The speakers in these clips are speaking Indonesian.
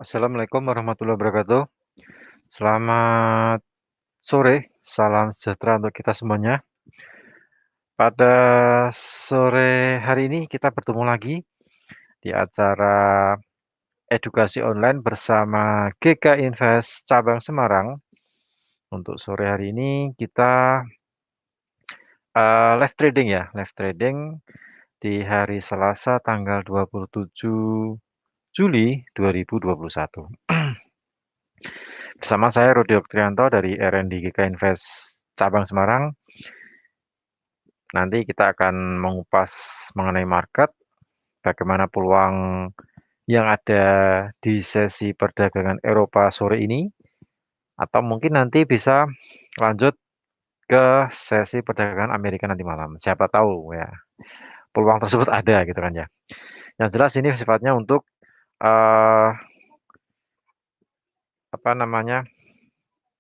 Assalamualaikum warahmatullahi wabarakatuh. Selamat sore, salam sejahtera untuk kita semuanya. Pada sore hari ini kita bertemu lagi di acara edukasi online bersama GK Invest Cabang Semarang. Untuk sore hari ini kita live trading ya, live trading di hari Selasa tanggal 27 Juli 2021. Bersama saya Rudi Oktrianto dari R&D GK Invest Cabang Semarang. Nanti kita akan mengupas mengenai market, bagaimana peluang yang ada di sesi perdagangan Eropa sore ini, atau mungkin nanti bisa lanjut ke sesi perdagangan Amerika nanti malam. Siapa tahu ya, peluang tersebut ada gitu kan ya. Yang jelas ini sifatnya untuk eh, apa namanya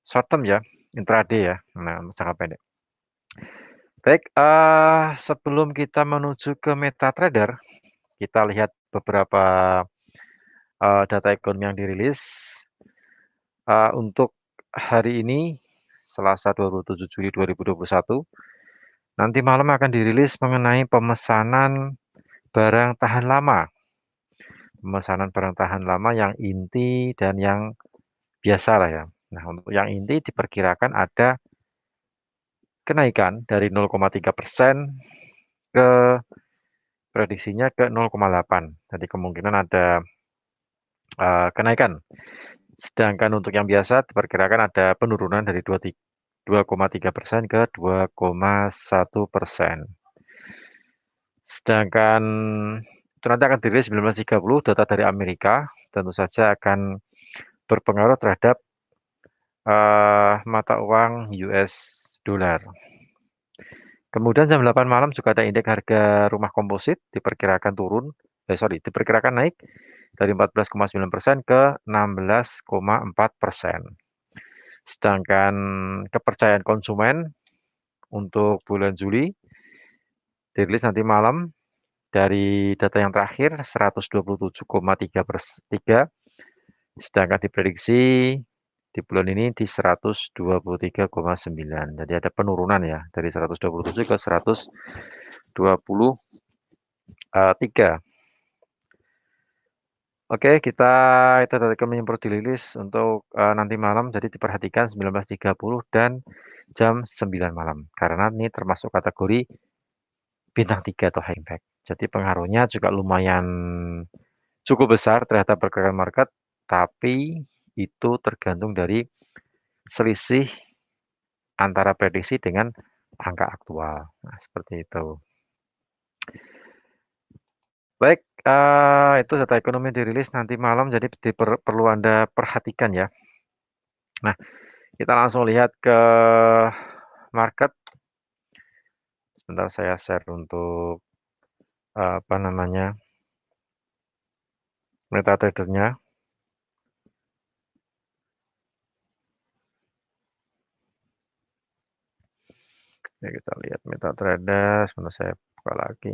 short term ya, intraday ya, nah untuk jangka pendek. Baik, sebelum kita menuju ke MetaTrader, kita lihat beberapa data ekonomi yang dirilis. Untuk hari ini, Selasa 27 Juli 2021, nanti malam akan dirilis mengenai pemesanan barang tahan lama. Pemesanan barang tahan lama yang inti dan yang biasa lah ya. Nah, untuk yang inti diperkirakan ada kenaikan dari 0,3% ke prediksinya ke 0,8. Jadi kemungkinan ada kenaikan. Sedangkan untuk yang biasa diperkirakan ada penurunan dari 2,3% ke 2,1%. Sedangkan itu nanti akan dirilis 19.30 data dari Amerika, tentu saja akan berpengaruh terhadap mata uang US dollar. Kemudian jam 8 malam juga ada indeks harga rumah komposit diperkirakan diperkirakan naik dari 14,9% ke 16,4%. Sedangkan kepercayaan konsumen untuk bulan Juli dirilis nanti malam dari data yang terakhir 127,3%, sedangkan diprediksi di bulan ini di 123,9. Jadi ada penurunan ya dari 127 ke 123. Oke, itu data ekonomi yang perlu dirilis untuk nanti malam. Jadi diperhatikan 19.30 dan jam 9 malam. Karena ini termasuk kategori bintang 3 atau high impact. Jadi pengaruhnya juga lumayan cukup besar terhadap pergerakan market, tapi itu tergantung dari selisih antara prediksi dengan angka aktual. Nah, seperti itu. Baik, itu data ekonomi dirilis nanti malam, jadi perlu Anda perhatikan ya. Nah, kita langsung lihat ke market. Sebentar saya share untuk apa namanya MetaTrader-nya. Ya, kita lihat MetaTrader. Sebentar saya buka lagi.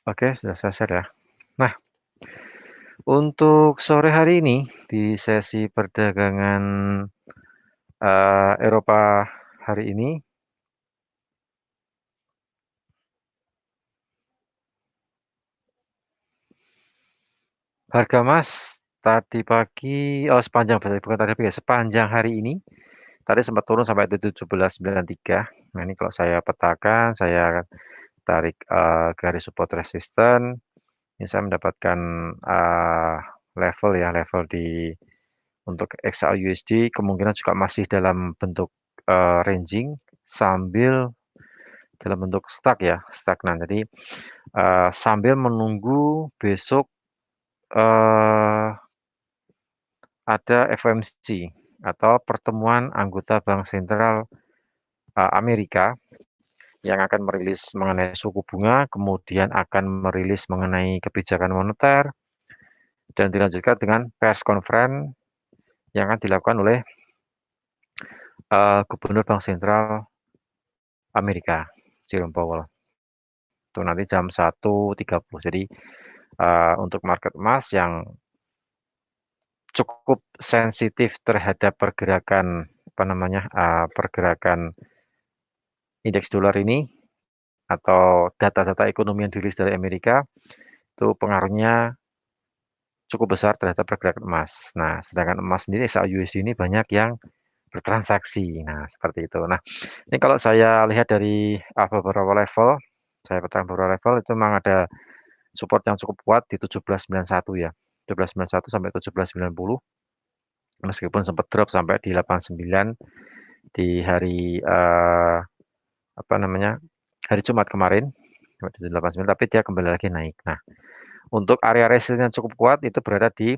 Oke, sudah saya share ya. Nah, untuk sore hari ini di sesi perdagangan Eropa hari ini, harga emas tadi pagi, sepanjang hari ini, tadi sempat turun sampai 17,93. Nah, ini kalau saya petakan, saya tarik garis support resisten, ini saya mendapatkan level di untuk XAUSD kemungkinan juga masih dalam bentuk ranging sambil dalam bentuk stagnan. Jadi sambil menunggu besok ada FOMC atau pertemuan anggota Bank Sentral Amerika yang akan merilis mengenai suku bunga, kemudian akan merilis mengenai kebijakan moneter, dan dilanjutkan dengan pers conference yang akan dilakukan oleh Gubernur Bank Sentral Amerika, Jerome Powell. Itu nanti jam 1.30. Jadi, untuk market emas yang cukup sensitif terhadap pergerakan, apa namanya, pergerakan indeks dolar ini atau data-data ekonomi yang dirilis dari Amerika, itu pengaruhnya cukup besar terhadap pergerakan emas. Nah, sedangkan emas sendiri SAUSD ini banyak yang bertransaksi. Nah, seperti itu. Nah, ini kalau saya lihat dari beberapa level, saya petakan beberapa level itu memang ada support yang cukup kuat di 1791 ya. 1791 sampai 1790. Meskipun sempat drop sampai di 89 di hari apa namanya? Hari Jumat kemarin, di 89, tapi dia kembali lagi naik. Nah, untuk area resistance yang cukup kuat itu berada di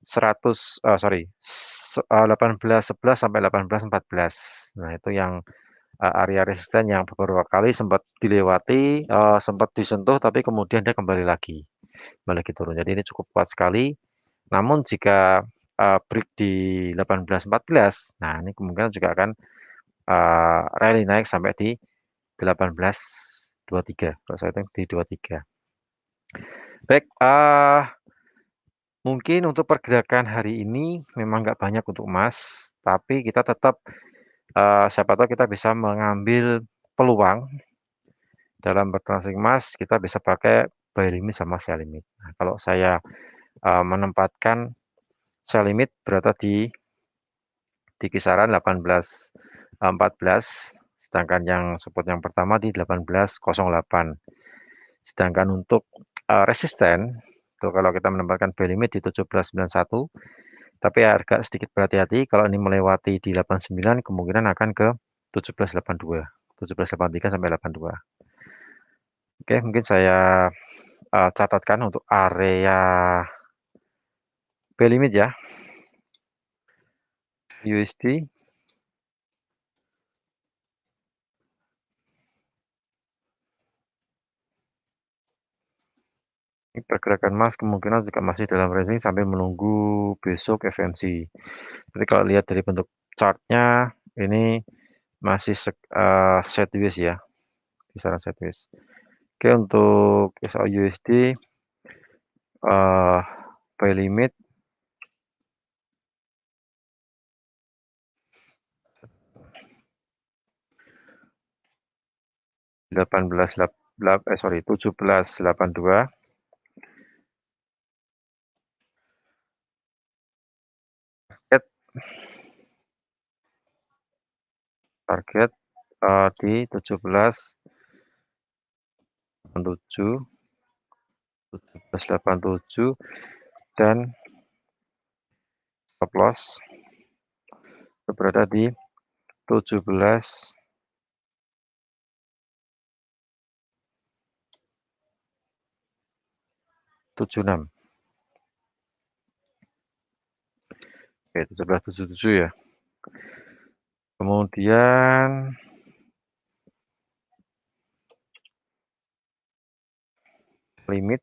1811 sampai 1814. Nah, itu yang area resisten yang beberapa kali sempat dilewati, sempat disentuh tapi kemudian dia kembali lagi turun. Jadi ini cukup kuat sekali. Namun jika break di 1814, nah ini kemungkinan juga akan rally naik sampai di 1823. Kalau saya hitung di 23. Baik, mungkin untuk pergerakan hari ini memang nggak banyak untuk emas, tapi kita tetap siapa tahu kita bisa mengambil peluang dalam bertransaksi emas. Kita bisa pakai buy limit sama sell limit. Nah, kalau saya menempatkan sell limit berada di kisaran 18.14, sedangkan yang support yang pertama di 18.08. Sedangkan untuk resisten, tuh kalau kita menempatkan buy limit di 17.91, tapi agak sedikit berhati-hati kalau ini melewati di 89 kemungkinan akan ke 17.82, 17.83 sampai 82. Oke, mungkin saya catatkan untuk area buy limit ya. USD ini pergerakan emas kemungkinan juga masih dalam ranging sambil menunggu besok FMC. Tapi kalau lihat dari bentuk chartnya ini masih sideways ya, kisaran sideways. Oke, untuk SAUSD buy limit 1782. Target di 1787 dan stop loss berada di 1776. Oke, 1777 ya. Kemudian limit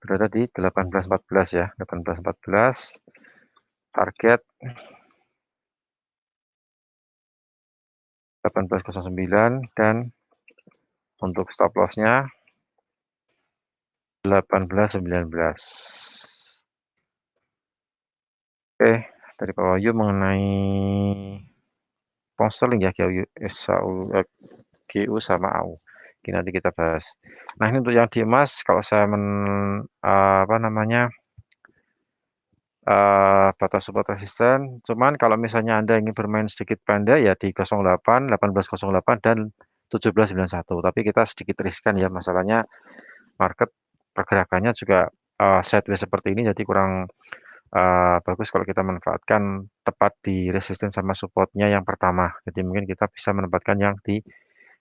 berada di 1814 ya, 1814. Target 1809 dan untuk stop loss-nya 1819. Oke, dari Pak Wahyu mengenai pound sterling ya, GU sama AU. Oke, nanti kita bahas. Nah, ini untuk yang di emas kalau saya apa namanya batas support resisten. Cuman kalau misalnya Anda ingin bermain sedikit pendek ya di 08, 1808 dan 1791. Tapi kita sedikit riskan ya, masalahnya market pergerakannya juga sideways seperti ini, jadi kurang bagus kalau kita manfaatkan tepat di resisten sama supportnya yang pertama. Jadi mungkin kita bisa menempatkan yang di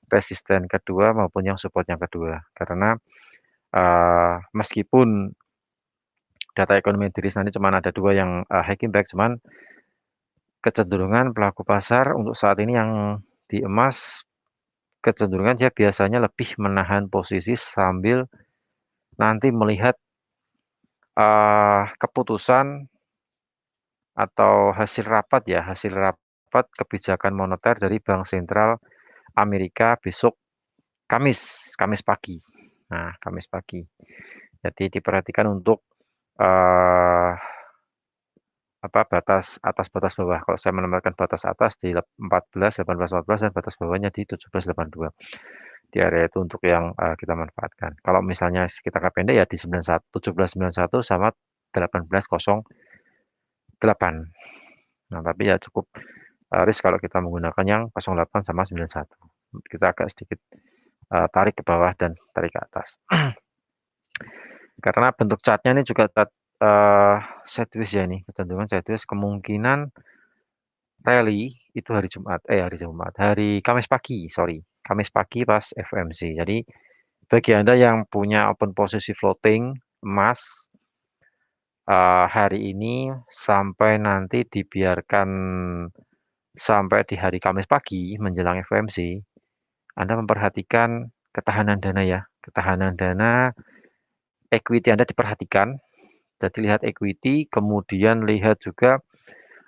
resisten kedua maupun yang support yang kedua. Karena meskipun data ekonomi dirilis nanti cuma ada 2 yang hiking back, cuman kecenderungan pelaku pasar untuk saat ini yang di emas, kecenderungan dia biasanya lebih menahan posisi sambil nanti melihat keputusan atau hasil rapat kebijakan moneter dari Bank Sentral Amerika besok Kamis pagi. Nah, Kamis pagi. Jadi diperhatikan untuk eh, batas atas batas bawah. Kalau saya menempatkan batas atas di 14, 18, 14 dan batas bawahnya di 17, 82. Di area itu untuk yang kita manfaatkan. Kalau misalnya kita pendek ya di 91, 1791 sama 1808. Nah, tapi ya cukup risk kalau kita menggunakan yang 08 sama 91. Kita agak sedikit tarik ke bawah dan tarik ke atas. Karena bentuk chartnya ini juga chart sideways ya ini, kecenderungan sideways, kemungkinan rally itu hari Kamis pagi, sorry. Kamis pagi pas FOMC. Jadi bagi Anda yang punya open posisi floating emas hari ini sampai nanti dibiarkan sampai di hari Kamis pagi menjelang FOMC, Anda memperhatikan ketahanan dana ya. Ketahanan dana equity Anda diperhatikan. Jadi lihat equity, kemudian lihat juga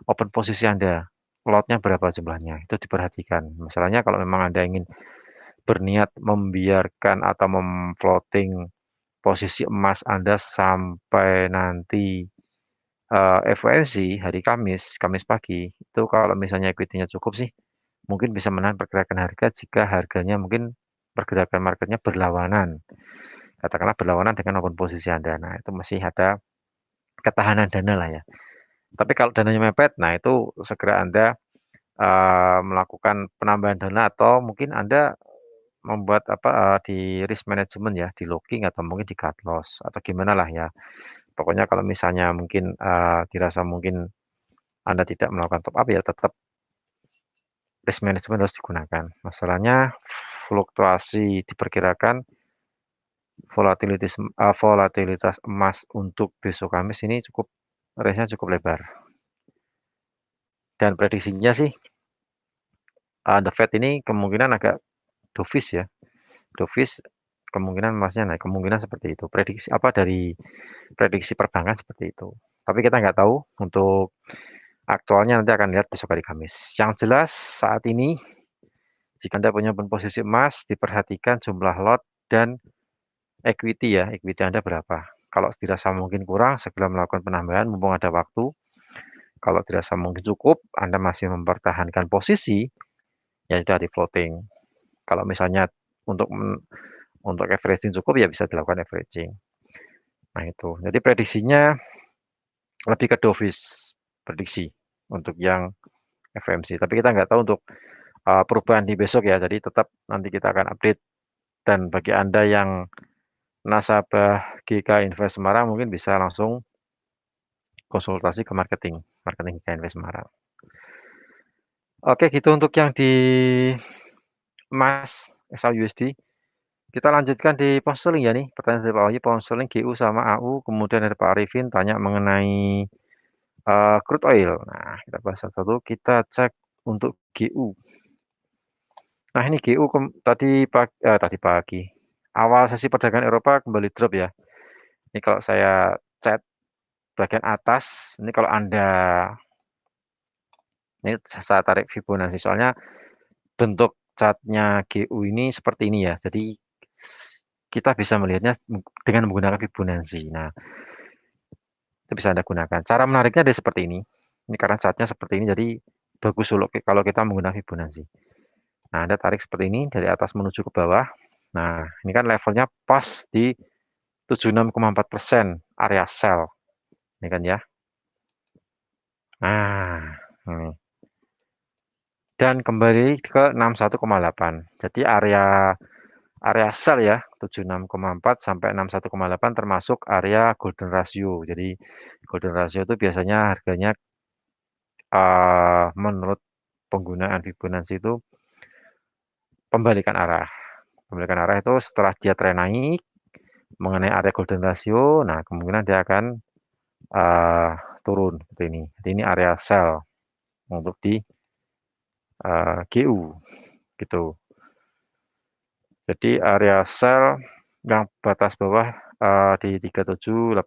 open posisi Anda. Lotnya berapa jumlahnya, itu diperhatikan. Masalahnya kalau memang Anda ingin berniat membiarkan atau memfloating posisi emas Anda sampai nanti FOMC hari Kamis pagi, itu kalau misalnya equity-nya cukup sih, mungkin bisa menahan pergerakan harga jika harganya mungkin pergerakan marketnya berlawanan. Katakanlah berlawanan dengan open posisi Anda. Nah, itu masih ada ketahanan dana lah ya. Tapi kalau dananya mepet, nah itu segera Anda melakukan penambahan dana atau mungkin Anda membuat di risk management ya, di locking atau mungkin di cut loss atau gimana lah ya. Pokoknya kalau misalnya mungkin dirasa mungkin Anda tidak melakukan top up ya tetap risk management harus digunakan. Masalahnya fluktuasi diperkirakan volatilitas emas untuk besok Kamis ini range-nya cukup lebar. Dan prediksinya sih The Fed ini kemungkinan agak dovish ya. Dovish kemungkinan emasnya naik, kemungkinan seperti itu. Dari prediksi perbankan seperti itu. Tapi kita nggak tahu untuk aktualnya, nanti akan lihat besok hari Kamis. Yang jelas saat ini jika Anda punya posisi emas, diperhatikan jumlah lot dan equity ya, equity Anda berapa. Kalau dirasa mungkin kurang, segera melakukan penambahan mumpung ada waktu. Kalau dirasa mungkin cukup, Anda masih mempertahankan posisi, ya sudah di floating. Kalau misalnya untuk averaging cukup, ya bisa dilakukan averaging. Nah itu, jadi prediksinya lebih ke dovish prediksi untuk yang FOMC. Tapi kita nggak tahu untuk perubahan di besok ya, jadi tetap nanti kita akan update. Dan bagi Anda yang nasabah GK Invest Semarang mungkin bisa langsung konsultasi ke marketing GK Invest Semarang. Oke, gitu untuk yang di emas XAUUSD. Kita lanjutkan di pound sterling ya nih. Pertanyaan dari Pak Wahyu, pound sterling GU sama AU. Kemudian dari Pak Arifin tanya mengenai crude oil. Nah, kita bahas satu-satu. Kita cek untuk GU. Nah, ini GU tadi pagi. Awal sesi perdagangan Eropa kembali drop ya. Ini kalau saya chat bagian atas, ini kalau Anda ini saya tarik Fibonacci soalnya bentuk chartnya GU ini seperti ini ya. Jadi kita bisa melihatnya dengan menggunakan Fibonacci. Nah, itu bisa Anda gunakan. Cara menariknya ada seperti ini. Ini karena chartnya seperti ini, jadi bagus kalau kita menggunakan Fibonacci. Nah, Anda tarik seperti ini dari atas menuju ke bawah. Nah, ini kan levelnya pas di 76,4% area sell. Ini kan ya. Nah, ini. Dan kembali ke 61,8. Jadi area sell ya, 76,4 sampai 61,8 termasuk area golden ratio. Jadi golden ratio itu biasanya harganya menurut penggunaan Fibonacci itu pembalikan arah. Pembalikan arah itu setelah dia tren naik mengenai area golden ratio, nah kemungkinan dia akan turun seperti ini. Jadi ini area sell untuk di GU gitu. Jadi area sell Yang batas bawah, di 37.800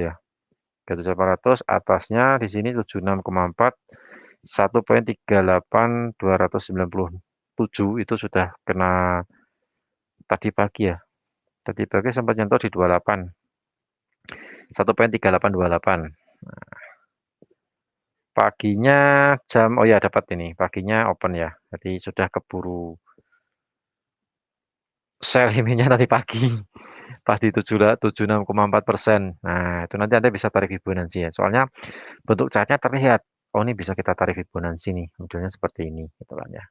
ya. 37.800, atasnya di sini 76,4, 1.38297 itu sudah kena tadi pagi ya. Tadi pagi sempat nyentuh di 28. 1.3828. Paginya oh ya dapat ini, paginya open ya. Jadi sudah keburu sell ininya tadi pagi. Pas di 76,4%. Nah, itu nanti Anda bisa tarik Fibonacci ya. Soalnya bentuk chartnya terlihat. Oh, ini bisa kita tarik Fibonacci nih. Modelnya seperti ini, gitu kan ya.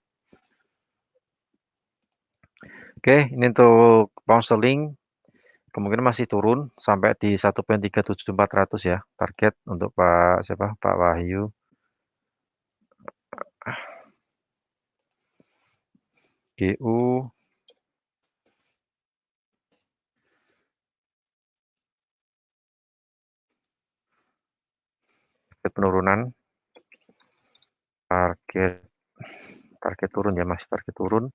Oke, ini untuk pound sterling kemungkinan masih turun sampai di 1.37400 ya. Target untuk Pak Wahyu. GU penurunan, target turun ya, masih target turun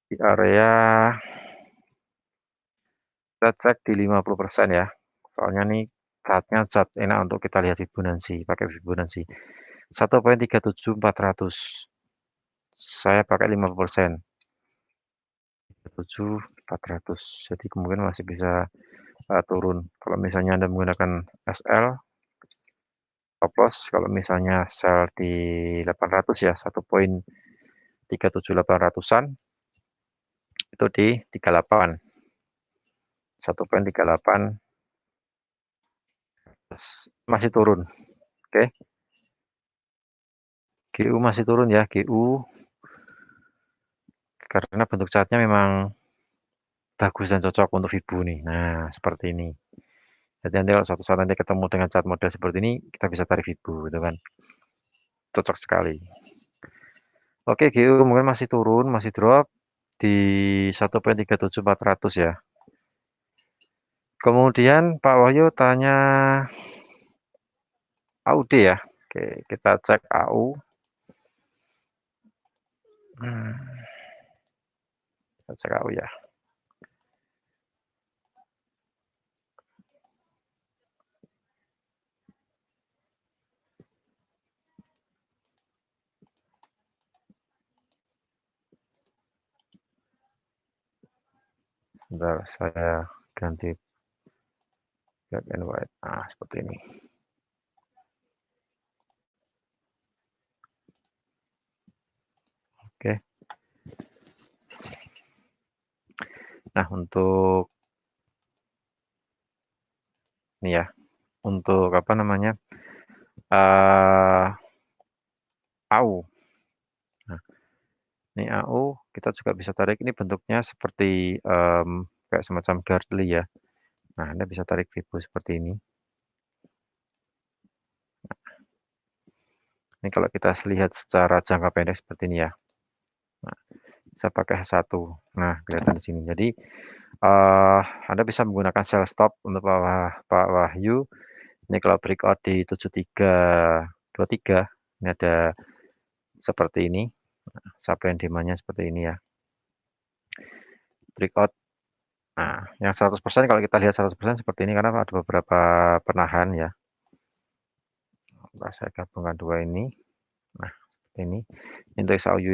di area, kita cek di 50% ya. Soalnya nih chartnya chart enak untuk kita lihat Fibonacci, pakai Fibonacci 1.37400. Saya pakai 50%. 7.400. Jadi kemungkinan masih bisa turun. Kalau misalnya Anda menggunakan SL, stop loss. Kalau misalnya sell di 800 ya, 1.37800-an itu di 38. 1.38 masih turun. Oke. GU masih turun ya, GU karena bentuk chartnya memang bagus dan cocok untuk Fibo nih. Nah, seperti ini. Jadi nanti kalau suatu saat nanti ketemu dengan chart model seperti ini, kita bisa tarik Fibo gitu kan. Cocok sekali. Oke, GU mungkin masih turun, masih drop di 1.37400 ya. Kemudian Pak Wahyu tanya AUD ya. Oke, kita cek AU. Kita cek AU ya. Bentar, saya ganti black and white. Nah, seperti ini. Oke. Nah, untuk ini ya. Untuk apa namanya? AU. Nah, ini AU kita juga bisa tarik. Ini bentuknya seperti kayak semacam Gartley ya. Nah, Anda bisa tarik Fibo seperti ini. Ini kalau kita lihat secara jangka pendek seperti ini ya. Nah, saya pakai H1. Nah, kelihatan di sini. Jadi Anda bisa menggunakan sell stop untuk Pak Wahyu. Ini kalau breakout di 7323, ini ada seperti ini. Supply and demand-nya seperti ini ya. Breakout. Nah, yang 100% kalau kita lihat 100% seperti ini karena ada beberapa penahan ya. Saya gabungkan dua ini. Nah, ini indeks AUD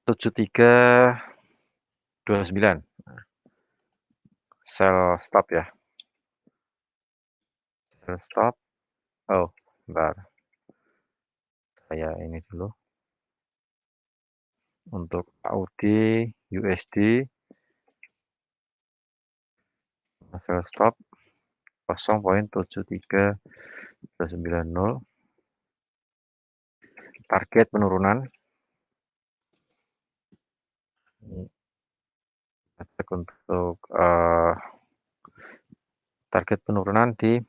7329. Sell stop ya. Sell stop. Oh, bentar. Saya ini dulu. Untuk AUD USD sell stop 0.73290. Target penurunan ini untuk target penurunan di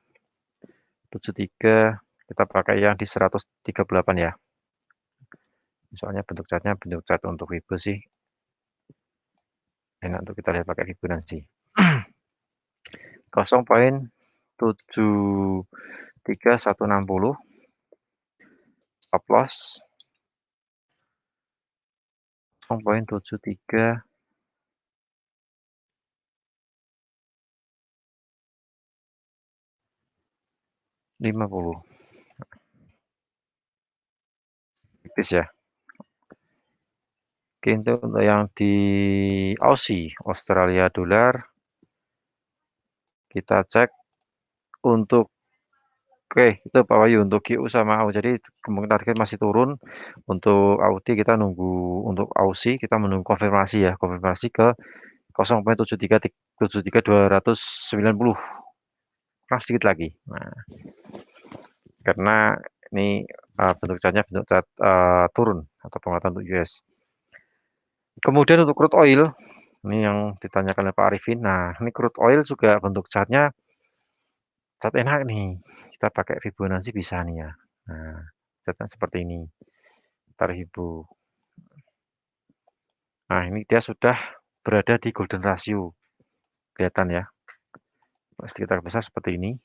73, kita pakai yang di 138 ya. Soalnya bentuk chartnya bentuk chart untuk Fibo sih enak untuk kita lihat pakai Fibonacci. 0.73160 stop loss 0,7350. Tipis ya. Oke, untuk yang di Aussie, Australia dolar, kita cek untuk oke, itu Pak Wahyu untuk GU sama AU. Jadi kemungkinan target masih turun. Untuk AUD kita nunggu, untuk Aussie kita menunggu konfirmasi ya, konfirmasi ke 0,73290. Kurang sedikit lagi. Nah, karena ini bentuk chartnya bentuk chart turun atau penguatan untuk US. Kemudian untuk crude oil, ini yang ditanyakan oleh Pak Arifin. Nah, ini crude oil juga bentuk chartnya cat enak nih. Kita pakai Fibonacci bisa nih ya. Nah, catnya seperti ini. Tarik Ibu. Nah, ini dia sudah berada di golden ratio. Kelihatan ya. Sedikit agak besar seperti ini.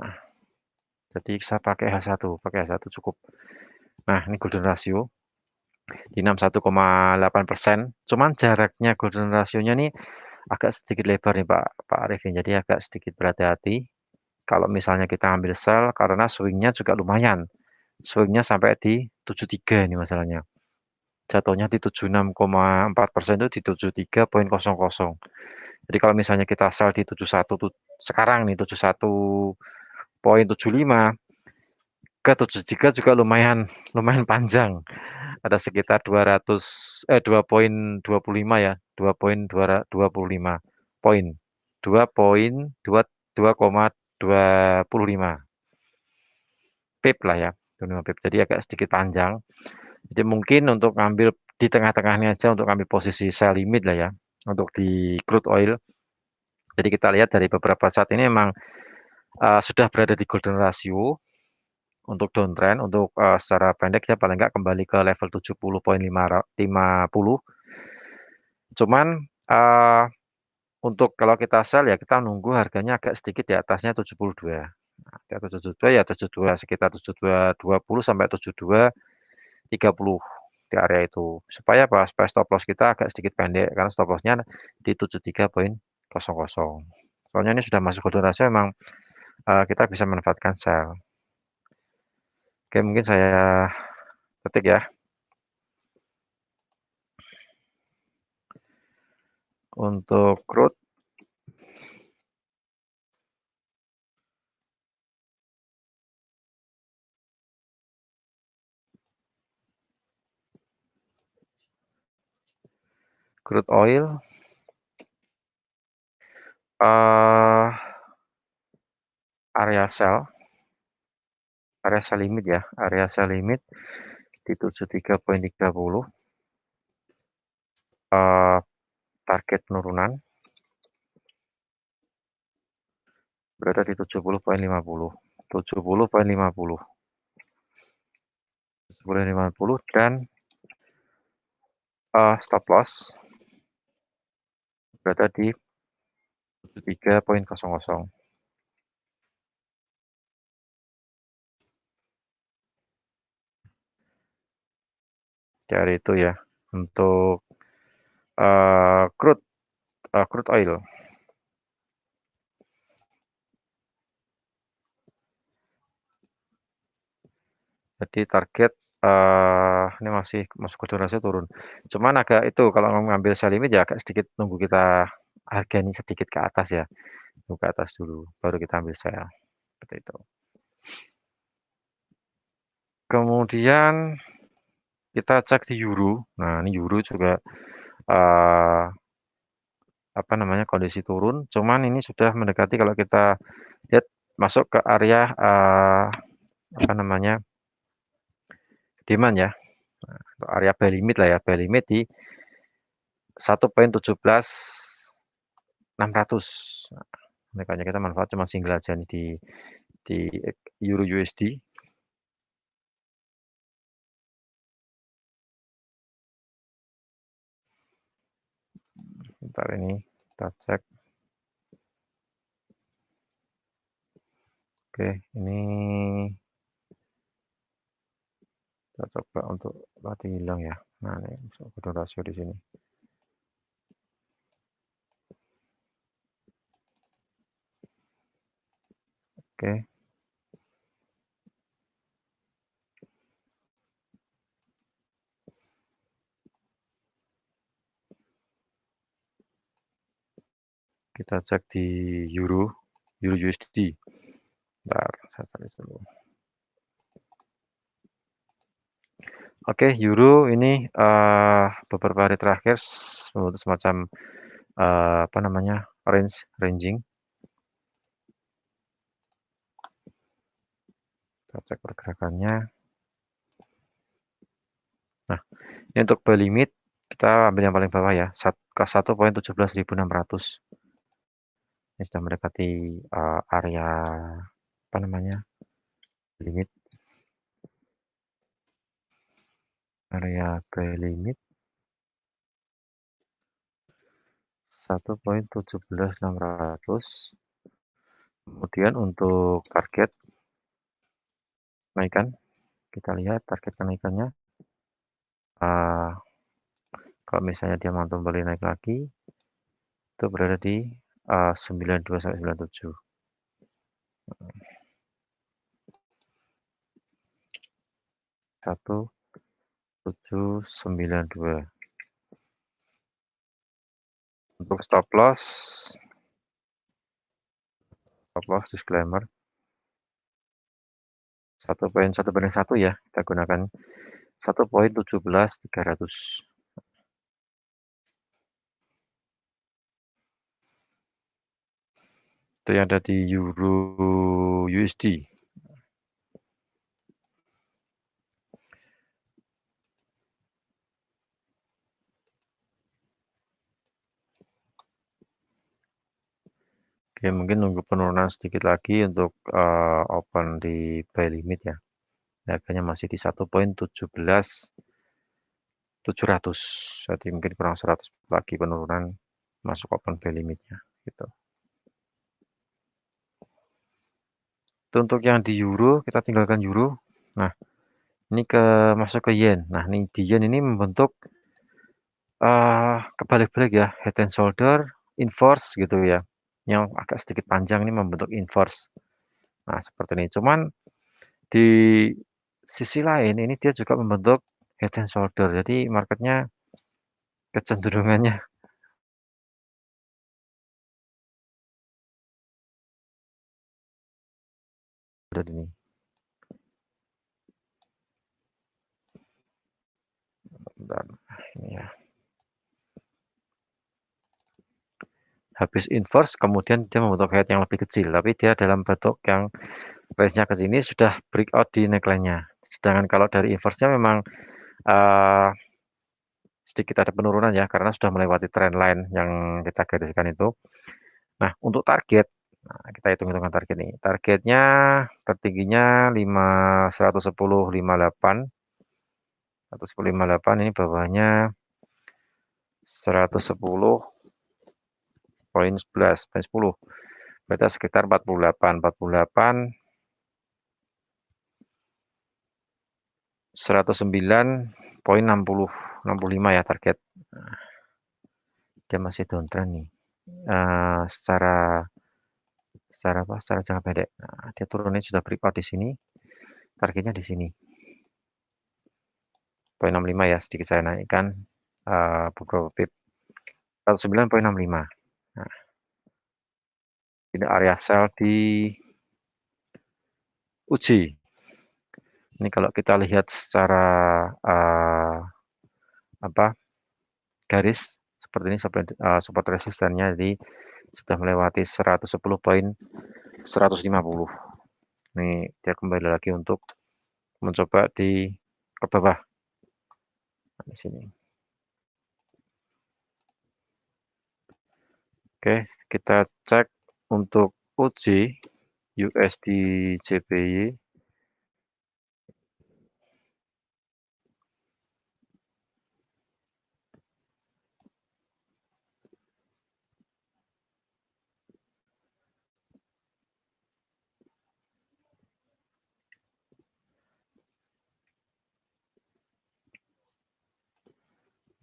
Nah, jadi saya pakai H1 cukup. Nah, ini golden ratio di 61,8%. Cuman jaraknya golden rasionya nih agak sedikit lebar nih Pak Arifin. Jadi agak sedikit berhati-hati. Kalau misalnya kita ambil sell karena swingnya juga lumayan. Swingnya sampai di 73 ini masalahnya. Jatuhnya di 76,4% itu di 73,00. Jadi kalau misalnya kita sell di 71 sekarang nih 71,75 ke 73 juga lumayan panjang. Ada sekitar 2,25 ya, 2,25 poin. 2,25 pip lah ya, 25 pip. Jadi agak sedikit panjang. Jadi mungkin untuk ngambil di tengah-tengahnya aja untuk ngambil posisi sell limit lah ya untuk di crude oil. Jadi kita lihat dari beberapa saat ini memang sudah berada di golden ratio untuk downtrend. Untuk secara pendek ya paling nggak kembali ke level 70,50. Cuman untuk kalau kita sell ya kita nunggu harganya agak sedikit di atasnya 72. Nah, di atas 72 ya 72 sekitar 72,20 sampai 72,30 di area itu. Supaya apa? Supaya stop loss kita agak sedikit pendek karena stop loss-nya di 73,00. Soalnya ini sudah masuk golden ratio memang kita bisa manfaatkan sell. Oke, mungkin saya ketik ya. Untuk crude oil area sell limit ya, area sell limit di 73,30. Target penurunan berada di 70,50. 70,50. 70,50 dan stop loss berada di 73,00. Dari itu ya untuk crude oil. Jadi target ini masih masuk ke durasi turun. Cuman agak itu kalau ngambil sell limit ya agak sedikit nunggu kita harga ini sedikit ke atas ya. Nunggu ke atas dulu baru kita ambil sell. Seperti itu. Kemudian kita cek di euro. Nah, ini euro juga apa namanya kondisi turun. Cuman ini sudah mendekati kalau kita lihat masuk ke area apa namanya demand ya. Nah, area buy limit lah ya, buy limit di 1,17600. Nah, makanya kita manfaat cuma single aja nih di euro USD. Bentar ini kita cek. Oke, ini kita coba untuk Mati hilang ya. Nah, ini kode rasio di sini. Oke. Kita cek di euro USD. Bentar, saya cari dulu. Oke, euro ini beberapa hari terakhir membentuk semacam apa namanya ranging. Kita cek pergerakannya. Nah, ini untuk buy limit kita ambil yang paling bawah ya, ke 1.17600. Ini sudah mendekati area apa namanya limit, area buy limit 1.17600. Kemudian untuk target kenaikan, kita lihat target kenaikannya. Kalau misalnya dia mampu kembali naik lagi, itu berada di 92 sampai 97. 1792. Untuk stop loss disclaimer 1.1/1 ya, kita gunakan 1.17300. Itu yang ada di euro USD. Oke, mungkin nunggu penurunan sedikit lagi untuk open di buy limit ya. Harganya masih di 1.17700. Jadi mungkin kurang 100 lagi penurunan masuk open buy limitnya gitu. Itu untuk yang di euro, kita tinggalkan euro. Nah, ini masuk ke yen. Nah, ini di yen ini membentuk kebalik-balik ya, head and shoulder, inverse gitu ya. Yang agak sedikit panjang ini membentuk inverse. Nah, seperti ini. Cuman di sisi lain ini dia juga membentuk head and shoulder. Jadi marketnya kecenderungannya udah ini. Bentar, ini ya. Habis inverse kemudian dia membentuk head yang lebih kecil, tapi dia dalam bentuk yang range-nya ke sini sudah breakout di neckline-nya. Sedangkan kalau dari inverse-nya memang uh, sedikit ada penurunan ya karena sudah melewati trend line yang kita gariskan itu. Nah, untuk target, nah, kita hitung-hitungan target nih. Targetnya tertingginya 110,58. 110,58 ini bawahnya 110,11, 10. Berarti sekitar 48, 109,60, 65 ya target. Dia masih downtrend nih. Secara jangka pendek. Nah, dia turunnya sudah breakout di sini. Targetnya di sini. 0,65 ya, sedikit saya naikkan beberapa pip. 109,65. Nah, ini area sell di uji. Ini kalau kita lihat secara garis seperti ini support resistennya, jadi sudah melewati 110,150. Ini dia kembali lagi untuk mencoba ke bawah. Nah, di sini. Oke, kita cek untuk uji USD JPY.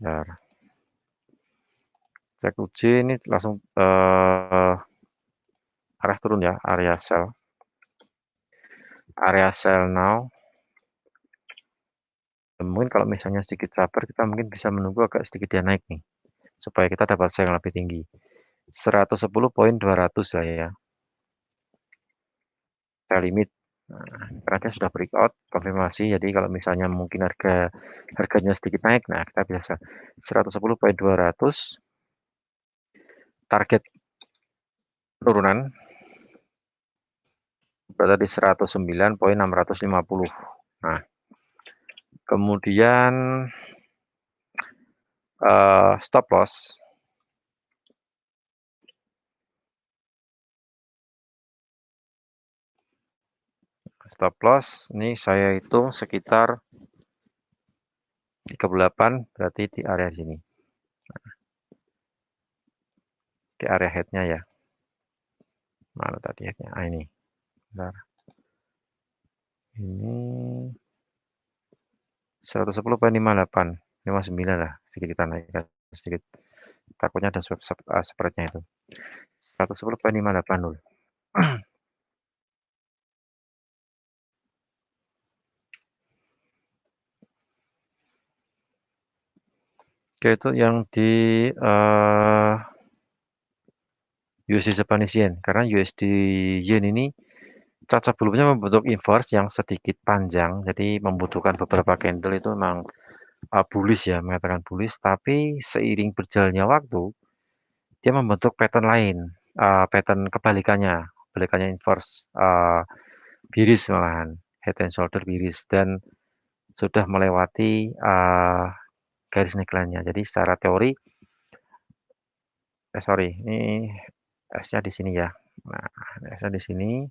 Bentar. Cek UJ ini langsung arah turun ya, area sell now. Mungkin kalau misalnya sedikit sabar, kita mungkin bisa menunggu agak sedikit dia naik nih, supaya kita dapat sell yang lebih tinggi. 110.200 lah ya, sell limit. Nah, karena dia sudah breakout, konfirmasi. Jadi kalau misalnya mungkin harganya sedikit naik, nah kita bisa 110.200. Target penurunan berada di 109.650. Nah, kemudian stop loss ini saya hitung sekitar 38, berarti di area sini, di area headnya ya. Mana tadi headnya? Ini bentar. Ini 110.58, 59 lah, sedikit kita naikkan sedikit, takutnya ada spreadnya itu. 110.58 dulu. Oke, itu yang di USD Japanese Yen, karena USD Yen ini cat sebelumnya membentuk inverse yang sedikit panjang, jadi membutuhkan beberapa candle. Itu memang bullish ya, mengatakan bullish, tapi seiring berjalannya waktu dia membentuk pattern lain, pattern kebalikannya inverse, bearish malahan, head and shoulder bearish, dan sudah melewati garis neckline-nya. Jadi secara teori, sorry, ini S-nya di sini ya. Nah, S-nya di sini,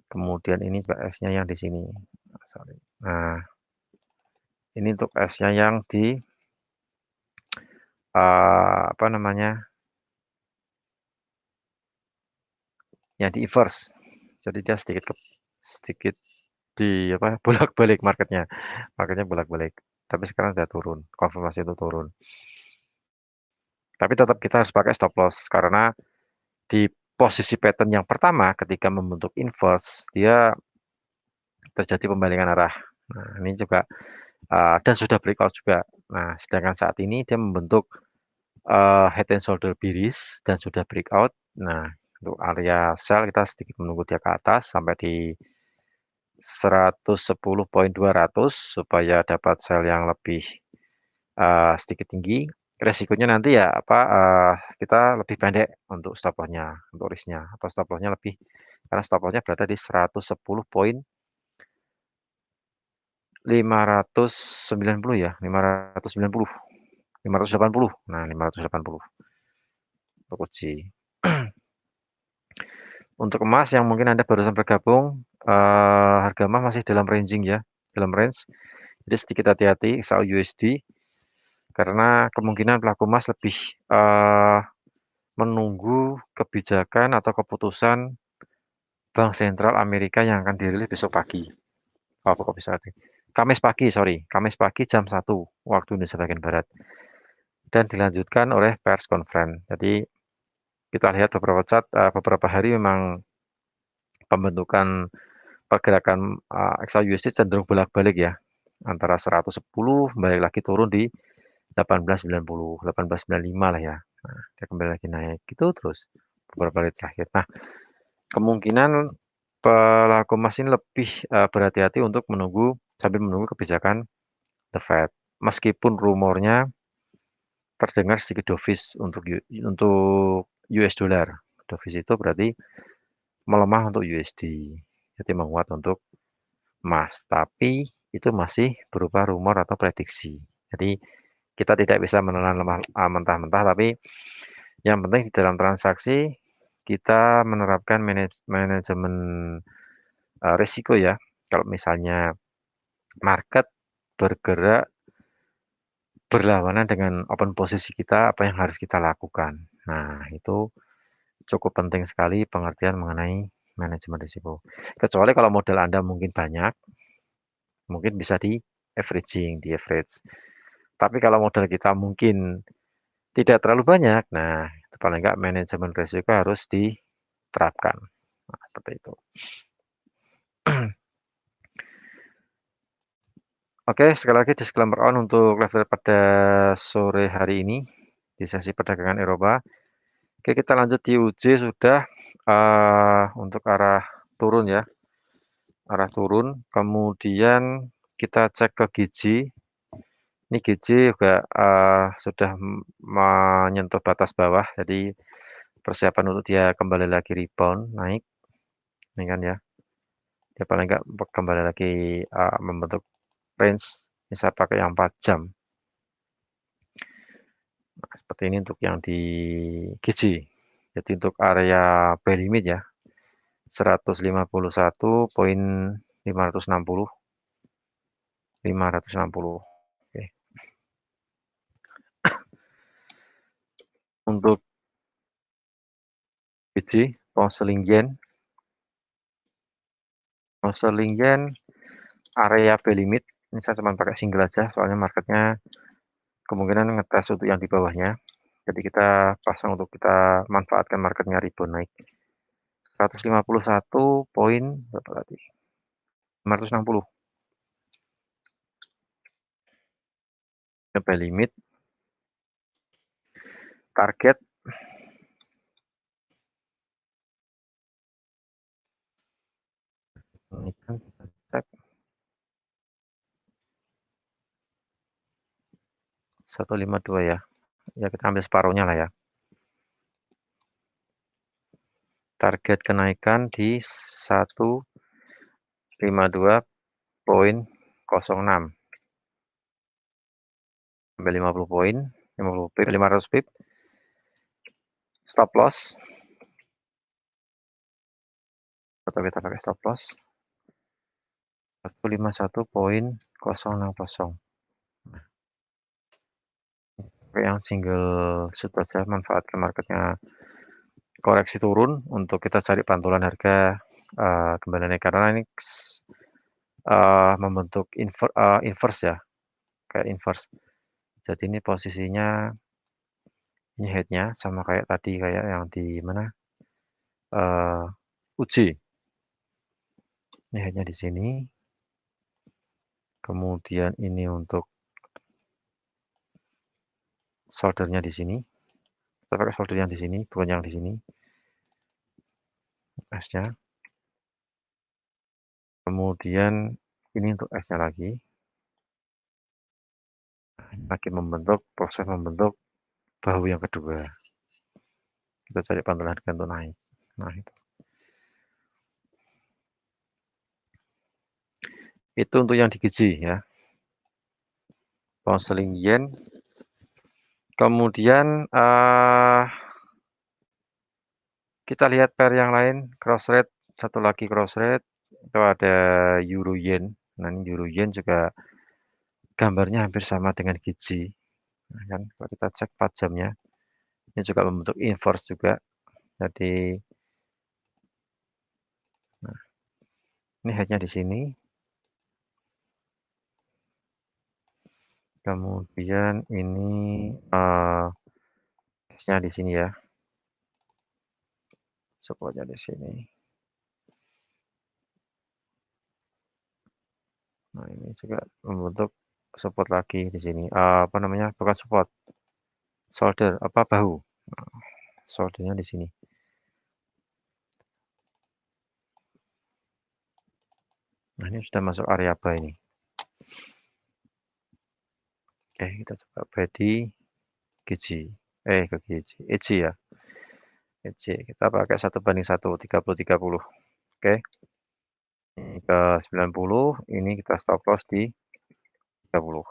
kemudian ini juga S-nya yang di sini. Sorry. Nah, ini untuk S-nya yang di apa namanya? Yang di inverse. Jadi dia sedikit di apa? Bolak-balik marketnya. Marketnya bolak-balik. Tapi sekarang sudah turun. Konfirmasi itu turun. Tapi tetap kita harus pakai stop loss karena di posisi pattern yang pertama ketika membentuk inverse dia terjadi pembalikan arah. Nah, ini juga dan sudah breakout juga. Nah, sedangkan saat ini dia membentuk head and shoulder bearish dan sudah breakout. Nah, untuk area sell kita sedikit menunggu dia ke atas sampai di 110.200 supaya dapat sell yang lebih sedikit tinggi. Resikonya nanti ya apa kita lebih pendek untuk stop loss-nya, untuk risk-nya, atau stop loss-nya lebih, karena stop loss-nya berada di 110.590 ya, 590, 580. Nah, 580 untuk uji. Untuk emas yang mungkin Anda barusan bergabung, harga emas masih dalam ranging ya, dalam range. Jadi sedikit hati-hati XAU USD karena kemungkinan pelaku emas lebih menunggu kebijakan atau keputusan Bank Sentral Amerika yang akan dirilis besok pagi. Oh, kok bisa? Kamis pagi, sorry. Kamis pagi jam 1 waktu Indonesia bagian Barat. Dan dilanjutkan oleh pers conference. Jadi kita lihat beberapa hari memang pembentukan pergerakan XAUUSD cenderung bolak-balik ya, antara 110 balik lagi turun di 1890, 1895 lah ya. Nah, dia kembali lagi naik gitu terus beberapa hari terakhir. Nah, kemungkinan pelaku emas ini lebih berhati-hati untuk sambil menunggu kebijakan The Fed. Meskipun rumornya terdengar sedikit dovish untuk US dollar. Dovish itu berarti melemah untuk USD. Jadi menguat untuk emas, tapi itu masih berupa rumor atau prediksi. Jadi kita tidak bisa menelan mentah-mentah, tapi yang penting di dalam transaksi kita menerapkan manajemen risiko ya. Kalau misalnya market bergerak berlawanan dengan open posisi kita, apa yang harus kita lakukan. Nah, itu cukup penting sekali pengertian mengenai manajemen risiko. Kecuali kalau modal Anda mungkin banyak, mungkin bisa di average. Tapi kalau modal kita mungkin tidak terlalu banyak, nah itu paling nggak manajemen risiko harus diterapkan. Nah, seperti itu. Oke, sekali lagi disclaimer on untuk level pada sore hari ini di sesi perdagangan Eropa. Oke, kita lanjut di UJ sudah untuk arah turun ya, arah turun. Kemudian kita cek ke GJ. Ini GJ juga sudah menyentuh batas bawah, jadi persiapan untuk dia kembali lagi rebound naik, ini kan ya. Dia paling nggak kembali lagi membentuk range, bisa pakai yang 4 jam. Nah, seperti ini untuk yang di GJ. Jadi untuk area buy limit ya, 151.560. 560. Oke. Untuk GJ, pound sterling yen, area buy limit. Ini saya cuma pakai single aja, soalnya marketnya kemungkinan ngetes untuk yang di bawahnya. Jadi kita pasang untuk kita manfaatkan marketnya rebound naik. 151 poin berapa tadi? 560. Buy limit. Target ini kan kita cek 152 ya. Ya kita ambil separuhnya lah ya. Target kenaikan di 152.06 sampai 50 poin, 50 pip, 500 pip. Stop loss. Atau kita pakai stop loss 151.060. Yang single shoot aja, manfaatkan marketnya koreksi turun untuk kita cari pantulan harga kembali naik, karena ini membentuk inverse ya, kayak inverse. Jadi ini posisinya, ini headnya sama kayak tadi, kayak yang di mana UJ. Ini headnya di sini. Kemudian ini untuk soldernya di sini. Kita pakai solder yang di sini, bukan yang di sini. S-nya. Kemudian ini untuk S-nya lagi. Lagi proses membentuk bahu yang kedua. Kita cari pantulan harga untuk naik. Nah, itu untuk yang di GJ ya. Pound sterling yen. Kemudian kita lihat pair yang lain, cross rate, satu lagi cross rate, itu ada euro yen. Nah, ini euro yen juga gambarnya hampir sama dengan GJ. Nah, kan kalau kita cek 4 jamnya, ini juga membentuk inverse juga. Jadi nah, ini headnya di sini. Kemudian ini S-nya di sini ya. Supportnya di sini. Nah, ini juga membentuk support lagi di sini. Apa namanya? Bukan support. Solder, apa bahu. Soldernya di sini. Nah, ini sudah masuk area buy ini. Oke, kita coba buy di GJ. Ke GJ. EJ ya. EJ. Kita pakai 1:1, 30-30. Oke. Ini ke 90. Ini kita stop loss di 30.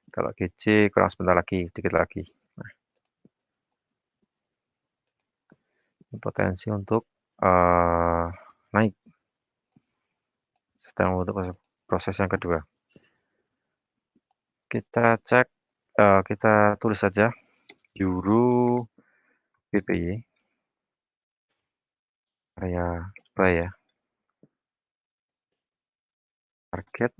Kalau GJ kurang sebentar lagi, dikit lagi. Nah, ini potensi untuk naik. Sedang untuk proses yang kedua. Kita cek, kita tulis saja euro BPY area buy ya. Target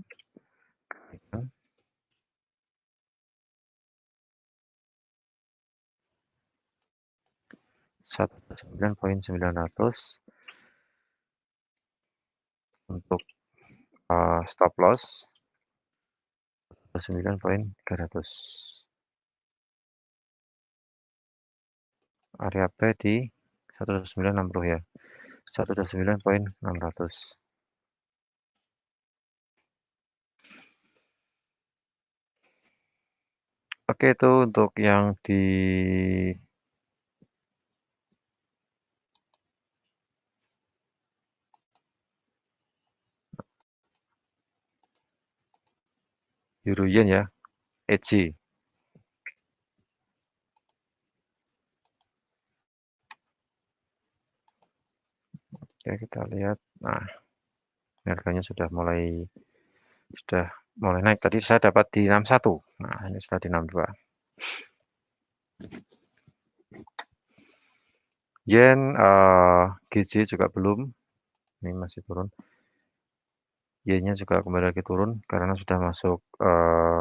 109.900 untuk stop loss 9.300. Area B di 129.60 ya. 129.600. Oke, itu untuk yang di Euro Yen ya, EG. Oke, kita lihat. Nah, harganya sudah mulai naik. Tadi saya dapat di 61. Nah, ini sudah di 62. Yen GJ juga belum. Ini masih turun. Y-nya juga kembali lagi turun karena sudah masuk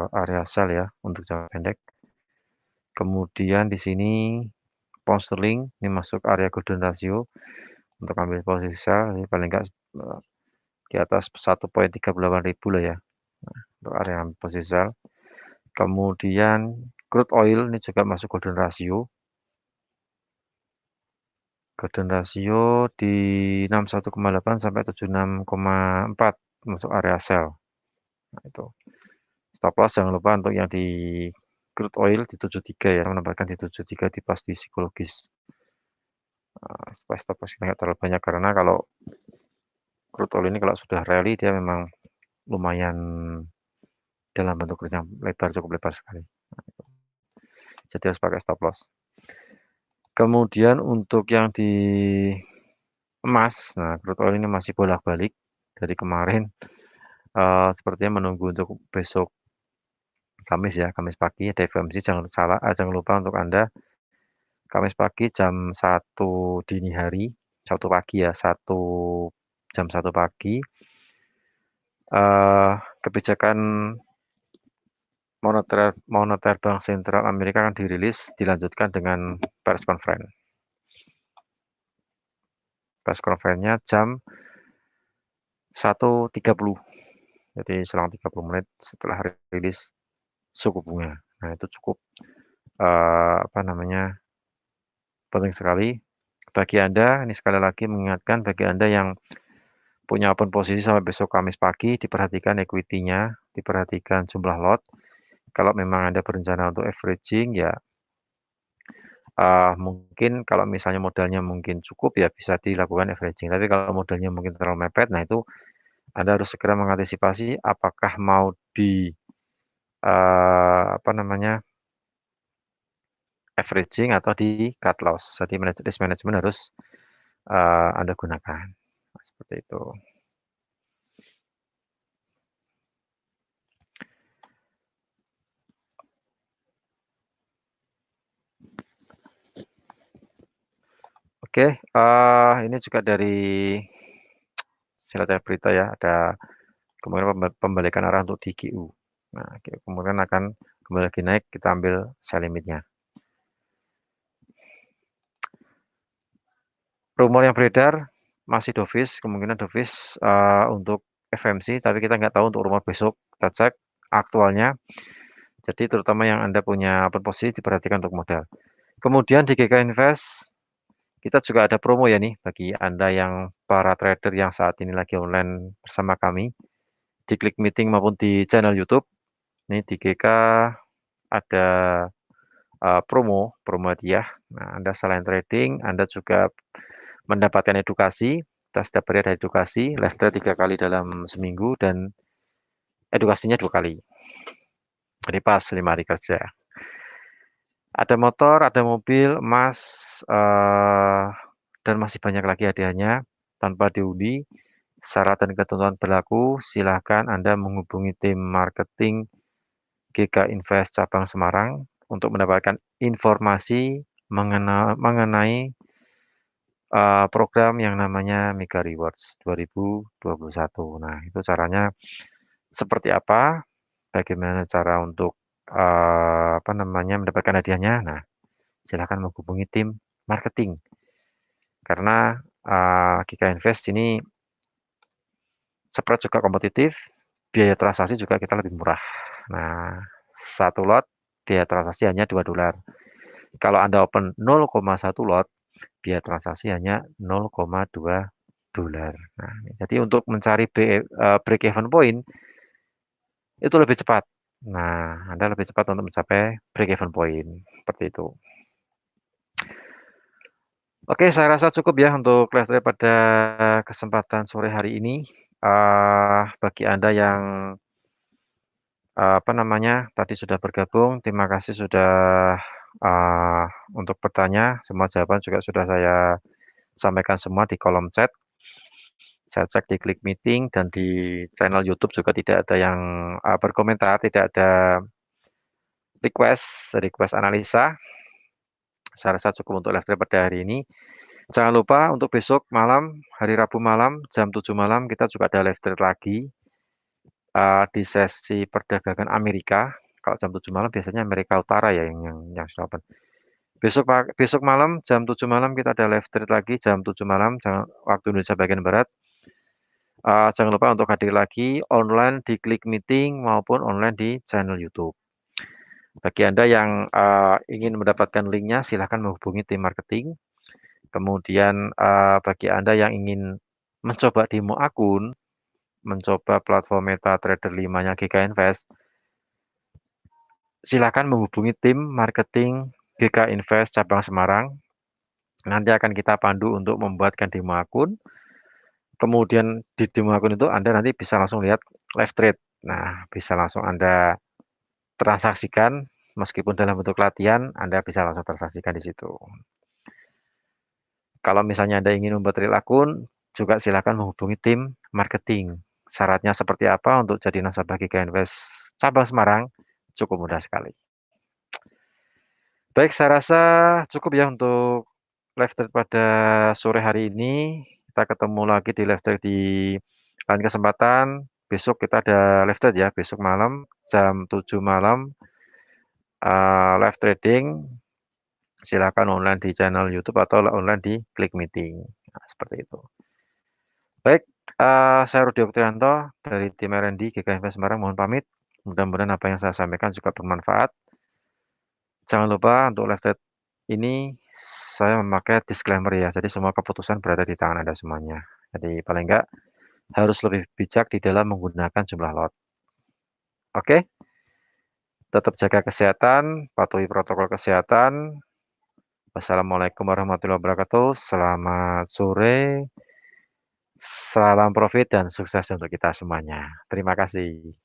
area sell ya untuk jangka pendek. Kemudian di sini pound sterling ini masuk area golden ratio untuk ambil posisi sell. Ini paling enggak di atas 1.38.000 lah ya. Nah, untuk area ambil posisi sell. Kemudian crude oil ini juga masuk golden ratio. Golden ratio di 61,8 sampai 76,4 masuk area sell. Nah, itu. Stop loss jangan lupa untuk yang di crude oil di 73 ya, menambahkan di 73 di pasti psikologis. Supaya stop loss kita nggak terlalu banyak karena kalau crude oil ini kalau sudah rally dia memang lumayan dalam bentuk yang lebar, cukup lebar sekali. Nah, jadi harus pakai stop loss. Kemudian untuk yang di emas, nah crude oil ini masih bolak-balik dari kemarin. Sepertinya menunggu untuk besok Kamis ya, Kamis pagi ada FOMC. Jangan lupa untuk Anda Kamis pagi jam 1 dini hari, 1 pagi ya, jam 1 pagi. Kebijakan moneter Bank Sentral Amerika akan dirilis, dilanjutkan dengan press conference. Press conference-nya jam 1.30. Jadi selang 30 menit setelah rilis suku bunga. Nah, itu cukup penting sekali bagi Anda. Ini sekali lagi mengingatkan bagi Anda yang punya open posisi sampai besok Kamis pagi, diperhatikan equity-nya, diperhatikan jumlah lot. Kalau memang Anda berencana untuk averaging ya mungkin kalau misalnya modalnya mungkin cukup ya bisa dilakukan averaging. Tapi kalau modalnya mungkin terlalu mepet, nah itu Anda harus segera mengantisipasi apakah mau di averaging atau di cut loss. Jadi risk management harus Anda gunakan. Seperti itu. Oke, ini juga dari saya berita ya, ada kemungkinan pembalikan arah untuk DQU. Nah, kemungkinan akan kembali lagi naik, kita ambil sell limitnya. Rumor yang beredar masih dovish, kemungkinan dovish untuk FMC, tapi kita nggak tahu untuk rumor besok. Kita cek aktualnya. Jadi terutama yang Anda punya open posisi diperhatikan untuk modal. Kemudian di GK Invest kita juga ada promo ya nih bagi Anda yang para trader yang saat ini lagi online bersama kami di Klik Meeting maupun di channel YouTube. Ini di GK ada promo hadiah. Nah, Anda selain trading, Anda juga mendapatkan edukasi. Kita setiap hari ada edukasi, live trade 3 kali dalam seminggu dan edukasinya 2 kali. Jadi pas 5 hari kerja. Ada motor, ada mobil, emas, dan masih banyak lagi hadiahnya tanpa diundi. Syarat dan ketentuan berlaku, silakan Anda menghubungi tim marketing GK Invest Cabang Semarang untuk mendapatkan informasi mengenai program yang namanya Mega Rewards 2021. Nah, itu caranya seperti apa, bagaimana cara untuk, apa namanya, mendapatkan hadiahnya. Nah, silakan menghubungi tim marketing karena, Gika Invest ini spread juga kompetitif, biaya transaksi juga kita lebih murah. Nah, satu lot biaya transaksi hanya $2. Kalau Anda open 0,1 lot, biaya transaksi hanya $0,2. Nah, jadi untuk mencari break even point itu lebih cepat. Nah, Anda lebih cepat untuk mencapai break even point, seperti itu. Oke, saya rasa cukup ya untuk live trade pada kesempatan sore hari ini. Bagi Anda yang apa namanya, tadi sudah bergabung, terima kasih sudah eee, untuk bertanya, semua jawaban juga sudah saya sampaikan semua di kolom chat. Saya cek di Klik Meeting dan di channel YouTube juga tidak ada yang, berkomentar, tidak ada request analisa. Saya rasa cukup untuk live trade pada hari ini. Jangan lupa untuk besok malam, hari Rabu malam, jam 7 malam kita juga ada live trade lagi, di sesi perdagangan Amerika. Kalau jam 7 malam biasanya Amerika Utara ya yang sudah open. Besok malam jam 7 malam kita ada live trade lagi jam 7 malam waktu Indonesia bagian barat. Jangan lupa untuk hadir lagi online di Klik Meeting maupun online di channel YouTube. Bagi Anda yang, ingin mendapatkan linknya silahkan menghubungi tim marketing. Kemudian, bagi Anda yang ingin mencoba demo akun, mencoba platform MetaTrader 5-nya GK Invest, silakan menghubungi tim marketing GK Invest cabang Semarang. Nanti akan kita pandu untuk membuatkan demo akun. Kemudian di demo akun itu Anda nanti bisa langsung lihat live trade. Nah, bisa langsung Anda transaksikan meskipun dalam bentuk latihan, Anda bisa langsung transaksikan di situ. Kalau misalnya Anda ingin membuat real akun, juga silakan menghubungi tim marketing. Syaratnya seperti apa untuk jadi nasabah GK Invest cabang Semarang? Cukup mudah sekali. Baik, saya rasa cukup ya untuk live trade pada sore hari ini. Kita ketemu lagi di live trade di lain kesempatan. Besok kita ada live trade ya, besok malam jam 7 malam, live trading. Silakan online di channel YouTube atau online di Klik Meeting. Nah, seperti itu. Baik, saya Rudi Oktianto dari tim R&D GK Invest Semarang mohon pamit. Mudah-mudahan apa yang saya sampaikan juga bermanfaat. Jangan lupa untuk live chat ini saya memakai disclaimer ya, jadi semua keputusan berada di tangan Anda semuanya. Jadi paling enggak harus lebih bijak di dalam menggunakan jumlah lot. Oke? Tetap jaga kesehatan, patuhi protokol kesehatan. Wassalamualaikum warahmatullahi wabarakatuh. Selamat sore. Salam profit dan sukses untuk kita semuanya. Terima kasih.